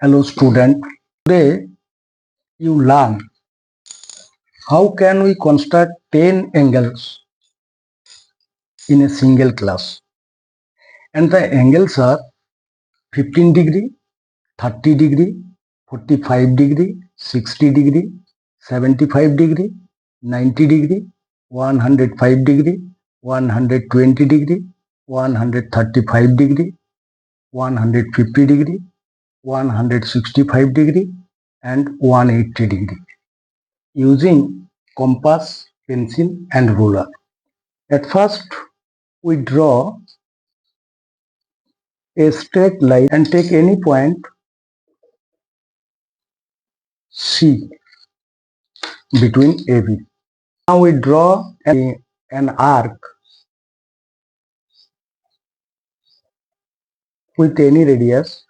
Hello student, today you learn how can we construct 10 angles in a single class, and the angles are 15 degree, 30 degree, 45 degree, 60 degree, 75 degree, 90 degree, 105 degree, 120 degree, 135 degree, 150 degree, 165 degree and 180 degree using compass, pencil and ruler. At first we draw a straight line and take any point C between AB. Now we draw an arc with any radius.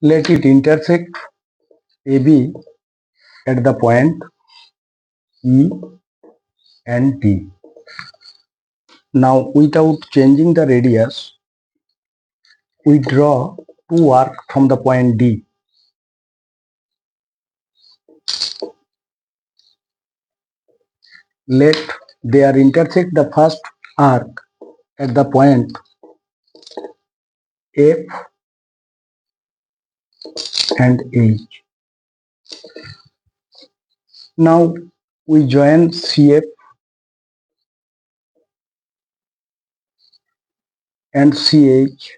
Let it intersect AB at the point E and D. Now without changing the radius, we draw two arcs from the point D. Let their intersect the first arc at the point F and H. Now we join CF and CH.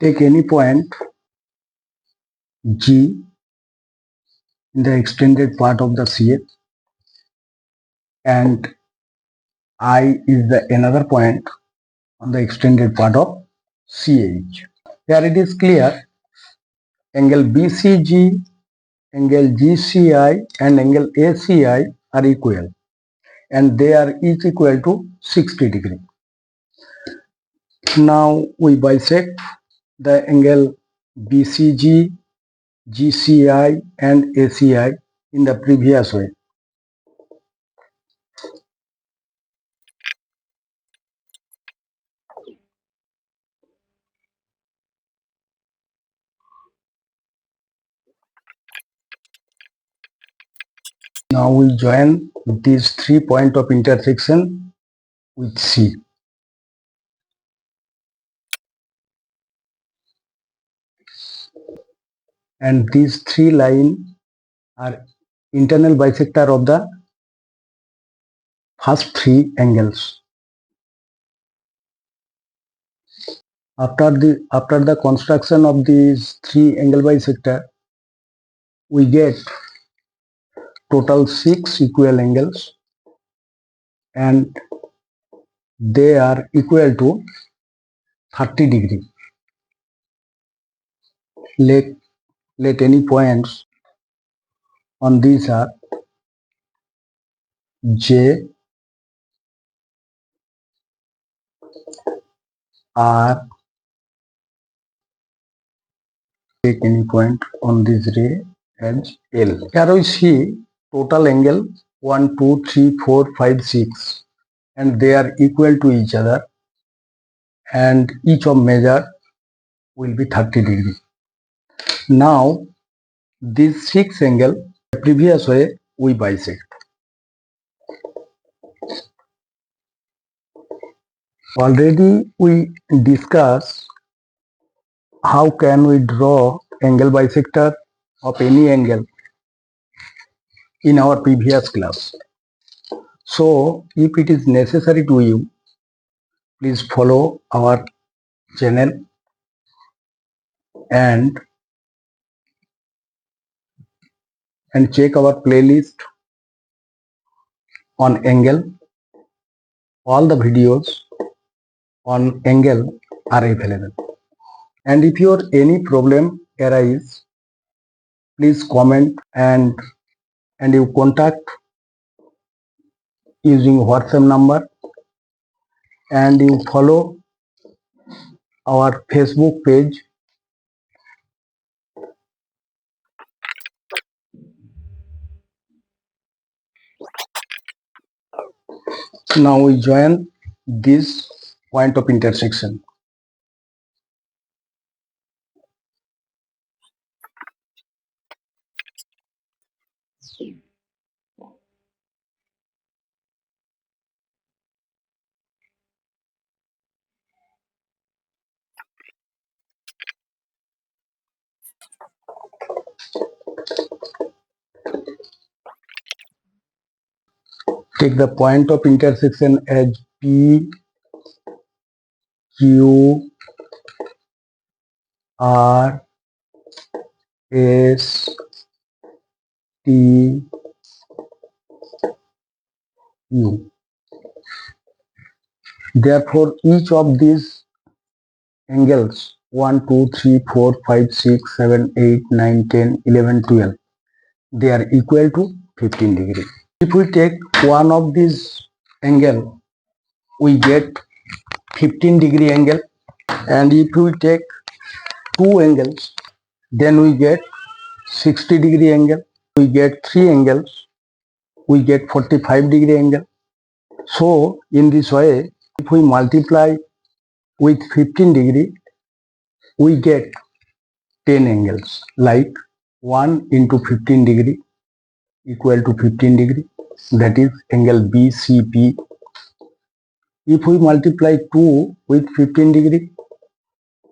Take any point G in the extended part of the CF, and I is the another point on the extended part of CH. Here it is clear, angle BCG, angle GCI and angle ACI are equal, and they are each equal to 60 degree. Now we bisect the angle BCG, GCI and ACI in the previous way. Now we join these 3 points of intersection with C. And these 3 lines are internal bisector of the first 3 angles. After the construction of these 3 angle bisector, we get total 6 equal angles, and they are equal to 30 degree. Let any points on these are J, R. Take any point on this ray as L. Here we see total angle 1, 2, 3, 4, 5, 6, and they are equal to each other, and each of measure will be 30 degree. Now these 6 angle, the previous way we bisect. Already we discussed how can we draw angle bisector of any angle in our previous class. So if it is necessary to you, please follow our channel and check our playlist on angle. All the videos on angle are available. And if your any problem arise, please comment and you contact using WhatsApp number, and you follow our Facebook page. Now we join this point of intersection. Take the point of intersection as P, Q, R, S, T, U. Therefore, each of these angles 1, 2, 3, 4, 5, 6, 7, 8, 9, 10, 11, 12, they are equal to 15 degree. If we take one of these angle, we get 15 degree angle, and if we take two angles, then we get 60 degree angle. We get three angles, we get 45 degree angle. So in this way, if we multiply with 15 degree, we get 10 angles, like 1 into 15 degree equal to 15 degree, that is angle BCP. If we multiply 2 with 15 degree,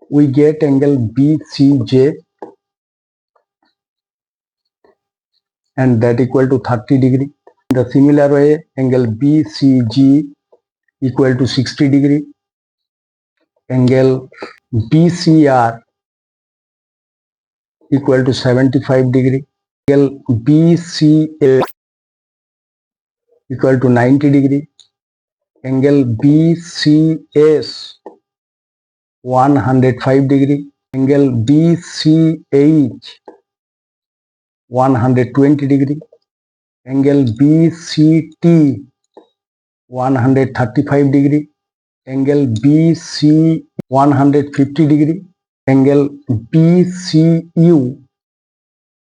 we get angle BCJ, and that equal to 30 degree. In the similar way, angle BCG equal to 60 degree, angle BCR equal to 75 degree, angle BCA equal to 90 degree, angle BCS 105 degree, angle BCH 120 degree, angle BCT 135 degree, angle BC 150 degree, angle BCU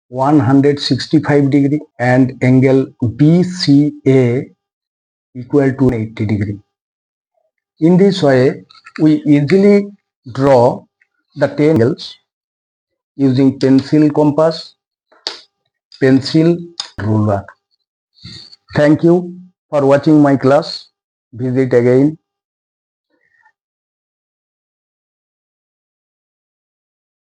165 degree, and angle BCA equal to 80 degree. In this way, we easily draw the 10 angles using pencil compass, pencil, ruler. Thank you for watching my class. Visit again.